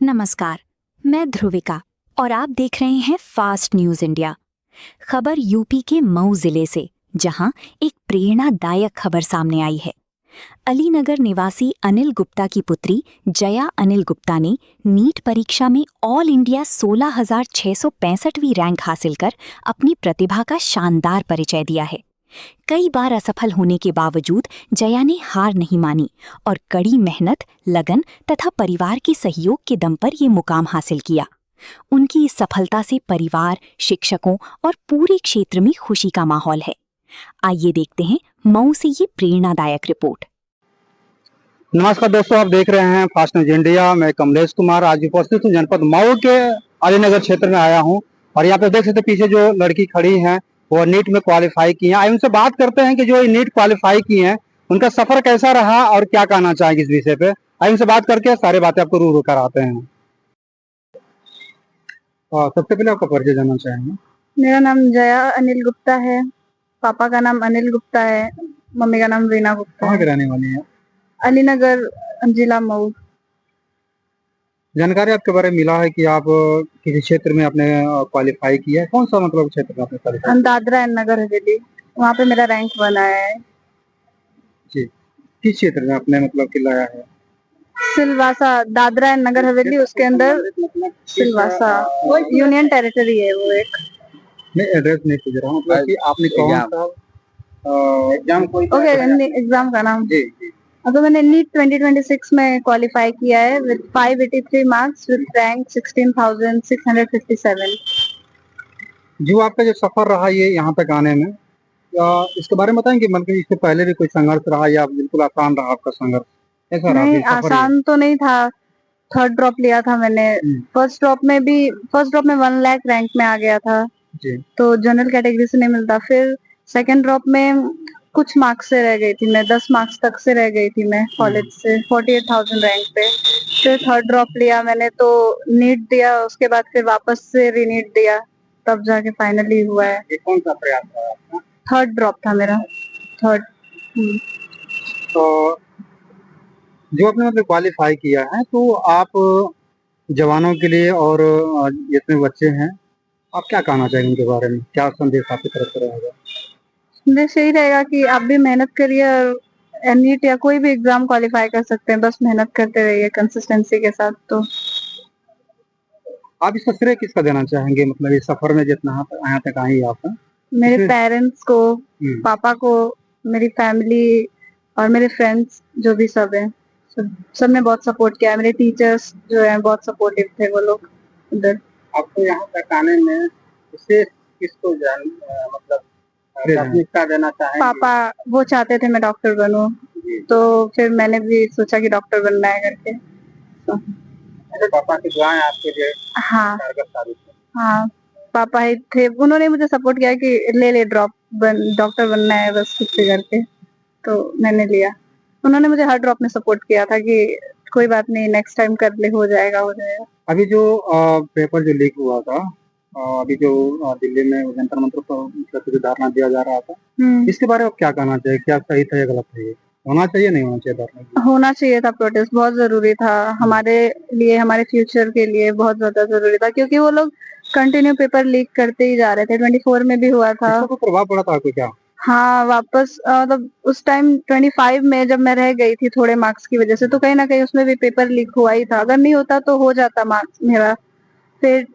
नमस्कार, मैं ध्रुविका और आप देख रहे हैं फास्ट न्यूज इंडिया। खबर यूपी के मऊ जिले से, जहां एक प्रेरणादायक खबर सामने आई है। अलीनगर निवासी अनिल गुप्ता की पुत्री जया अनिल गुप्ता ने नीट परीक्षा में ऑल इंडिया 16,665वीं रैंक हासिल कर अपनी प्रतिभा का शानदार परिचय दिया है। कई बार असफल होने के बावजूद जया ने हार नहीं मानी और कड़ी मेहनत, लगन तथा परिवार के सहयोग के दम पर ये मुकाम हासिल किया। उनकी इस सफलता से परिवार, शिक्षकों और पूरे क्षेत्र में खुशी का माहौल है। आइए देखते हैं मऊ से ये प्रेरणादायक रिपोर्ट। नमस्कार दोस्तों, आप देख रहे हैं फास्ट न्यूज इंडिया। मैं कमलेश कुमार आज उपस्थित हूँ जनपद मऊ के अलीनगर क्षेत्र में आया हूँ और यहाँ पे देख सकते पीछे जो लड़की खड़ी है वो नीट में क्वालिफाई की है। आइए उनसे बात करते हैं कि जो नीट क्वालिफाई की है उनका सफर कैसा रहा और क्या कहना चाहेंगे इस विषय पे। आइए उनसे बात करके सारी बातें आपको रूबरू कराते हैं। सबसे पहले आपका परिचय जानना चाहेंगे। मेरा नाम जया अनिल गुप्ता है। पापा का नाम अनिल गुप्ता है, मम्मी का नाम रीना गुप्ता कहाँ है। के रहने वाली है? अलीनगर जिला मऊ। जानकारी आपके बारे में मिला है कि आप किसी क्षेत्र में आपने क्वालिफाई किया है। कौन सा मतलब क्षेत्र में आपने क्वालिफाई? दादरा एंड नगर हवेली, वहाँ पे मेरा रैंक बना है। जी, किस क्षेत्र में आपने मतलब कि लाया है? सिलवासा, दादरा एंड नगर हवेली, उसके अंदर सिलवासा यूनियन टेरिटरी है वो एक। मैं एड्रेस नहीं पूछ रहा हूँ, मतलब कि आपने कौन सा एग्जाम कोई एग्जाम का नाम? जी जी। तो मैंने नीट 2026 में क्वालिफाई किया है विद 583 मार्क्स विद रैंक 16,657। जो आपका जो सफर रहा ये यहाँ तक आने में, इसके बारे में बताएंगे? मतलब इससे पहले भी कोई संघर्ष रहा या बिल्कुल आसान रहा आपका संघर्ष? ऐसा रहा? नहीं, आसान तो नहीं था। थर्ड ड्रॉप लिया था मैंने। फर्स्ट ड्रॉप में 1 लाख रैंक में आ गया था जी। तो जनरल कैटेगरी से नहीं मिलता। फिर सेकंड ड्रॉप में कुछ मार्क्स से रह गई थी मैं, 10 मार्क्स तक से रह गई थी मैं कॉलेज से 48,000 रैंक पे। फिर थर्ड ड्रॉप लिया मैंने तो नीट दिया, उसके बाद फिर वापस से रीनीट दिया, तब जाके फाइनली हुआ है। ये कौन सा प्रयास था आपका? थर्ड ड्रॉप था मेरा, थर्ड। तो जो आपने मतलब क्वालिफाई किया है तो आप जवानों के लिए और जितने बच्चे हैं आप क्या कहना चाहेंगे उनके बारे में? क्या संदेश आपकी तरफ से रहेगा? संदेश यही रहेगा कि आप भी मेहनत करिए और नीट या कोई भी एग्जाम क्वालिफाई कर सकते हैं, बस मेहनत करते रहिए कंसिस्टेंसी के साथ। तो आप इसका श्रेय किसका देना चाहेंगे, मतलब इस सफर में जितना यहाँ तक आई आप? मेरे पेरेंट्स को, पापा को, मेरी फैमिली और मेरे फ्रेंड्स जो भी सब हैं, सबने बहुत सपोर्ट किया है। मेरे टीचर्स जो हैं बहुत सपोर्टिव थे वो लोग उधर। आपको यहाँ तक आने में विशेष किसको मतलब प्राथमिकता देना चाहेंगे? पापा, वो चाहते थे मैं डॉक्टर बनूं, तो फिर मैंने भी सोचा कि डॉक्टर बनना है करके। तो पापा की दुआएं आपके लिए हाँ कारगर साबित हुई। हाँ, पापा ही थे, उन्होंने मुझे सपोर्ट किया कि ले डॉक्टर बनना है बस खुद से करके। तो मैंने लिया। उन्होंने मुझे हर ड्रॉप में सपोर्ट किया था कि कोई बात नहीं, नेक्स्ट टाइम कर ले, हो जाएगा हो जाएगा। अभी जो पेपर जो लीक हुआ था, अभी जो दिल्ली में जंतर मंतर पर जो धरना दिया जा रहा था, इसके बारे में क्या कहना चाहिए? क्या सही था या गलत था? ये होना चाहिए नहीं होना चाहिए धरना? होना चाहिए था, प्रोटेस्ट बहुत जरूरी था हमारे लिए, हमारे फ्यूचर के लिए बहुत ज्यादा जरूरी था, क्योंकि वो लोग कंटिन्यू पेपर लीक करते ही जा रहे थे। 24 में भी हुआ था। इसका प्रभाव पड़ा था आपको क्या? हाँ, वापस मतलब उस टाइम 25 में जब मैं रह गई थी थोड़े मार्क्स की वजह से, तो कहीं ना कहीं उसमें भी पेपर लीक हुआ ही था। अगर नहीं होता तो हो जाता मार्क्स मेरा। फिर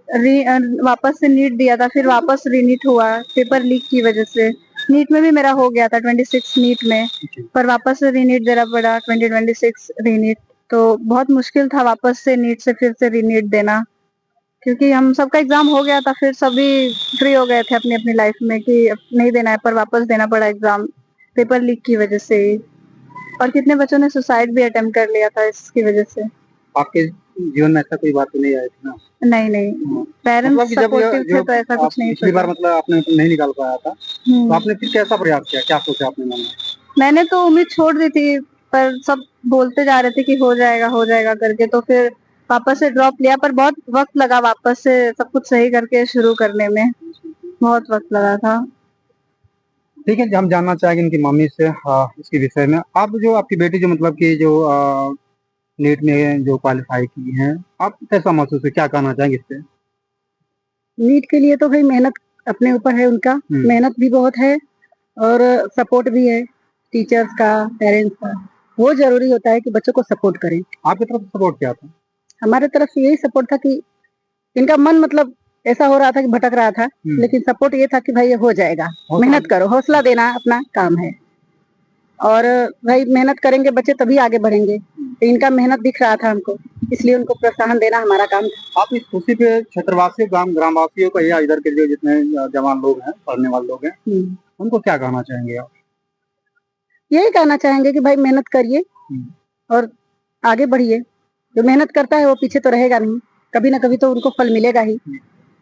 वापस से नीट दिया था, फिर वापस रीनीट हुआ पेपर लीक की वजह से। नीट में भी मेरा हो गया था 26 नीट में, पर वापस से रीनीट देना पड़ा 2026 रीनीट। तो बहुत मुश्किल था वापस से नीट से फिर से रीनीट देना, क्योंकि हम सबका एग्जाम हो गया था, फिर सभी फ्री हो गए थे अपनी अपनी लाइफ में कि अब नहीं देना है, पर वापस देना पड़ा एग्जाम पेपर लीक की वजह से ही। और कितने बच्चों ने सुसाइड भी अटेम्प्ट कर लिया था इसकी वजह से। आपके जीवन में ऐसा कोई बात तो नहीं आई थी ना? नहीं, पेरेंट्स सपोर्टिव थे तो ऐसा कुछ नहीं। पिछली बार मतलब आपने नहीं निकाल पाया था, तो आपने फिर कैसा प्रयास किया? क्या सोचा आपने मन में? मैंने तो उम्मीद छोड़ दी थी, पर सब बोलते जा रहे थे कि हो जाएगा करके, तो फिर वापस से ड्रॉप लिया। पर बहुत वक्त लगा वापस से सब कुछ सही करके शुरू करने में, बहुत वक्त लगा था। ठीक है, हम जानना चाहेंगे इनकी मम्मी से इसके विषय में। आप जो आपकी बेटी जो मतलब कि जो नीट में जो क्वालिफाई की हैं, आप कैसा महसूस है, क्या कहना चाहेंगे इस पे? नीट के लिए तो भाई मेहनत अपने ऊपर है उनका, मेहनत भी बहुत है और सपोर्ट भी है टीचर्स का, पेरेंट्स का। वो जरूरी होता है कि बच्चों को सपोर्ट करें। आपकी तरफ से सपोर्ट क्या था? हमारे तरफ से यही सपोर्ट था कि इनका मन मतलब ऐसा हो रहा था कि भटक रहा था, लेकिन सपोर्ट ये था कि भाई ये हो जाएगा, मेहनत करो, हौसला देना अपना काम है। और भाई मेहनत करेंगे बच्चे तभी आगे बढ़ेंगे। तो इनका मेहनत दिख रहा था हमको, इसलिए उनको प्रोत्साहन देना हमारा काम था। आप इस खुशी पे क्षेत्रवासियों, ग्रामवासियों को या इधर के जो जितने जवान लोग हैं, पढ़ने वाले लोग हैं, उनको क्या कहना चाहेंगे आप? यही कहना चाहेंगे कि भाई मेहनत करिए और आगे बढ़िए। जो मेहनत करता है वो पीछे तो रहेगा नहीं, कभी ना कभी तो उनको फल मिलेगा ही।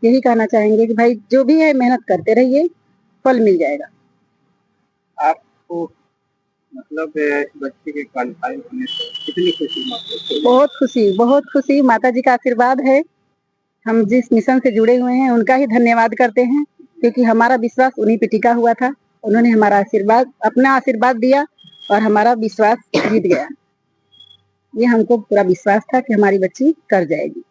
यही कहना चाहेंगे कि भाई जो भी है मेहनत करते रहिए, फल मिल जाएगा। आपको मतलब बच्चे के क्वालिफाई होने से कितनी खुशी महसूस हुई? बहुत खुशी, माता जी का आशीर्वाद है। हम जिस मिशन से जुड़े हुए हैं उनका ही धन्यवाद करते हैं, क्योंकि हमारा विश्वास उन्हीं पे टिका हुआ था। उन्होंने हमारा आशीर्वाद, अपना आशीर्वाद दिया और हमारा विश्वास जीत गया। ये हमको पूरा विश्वास था कि हमारी बच्ची कर जाएगी।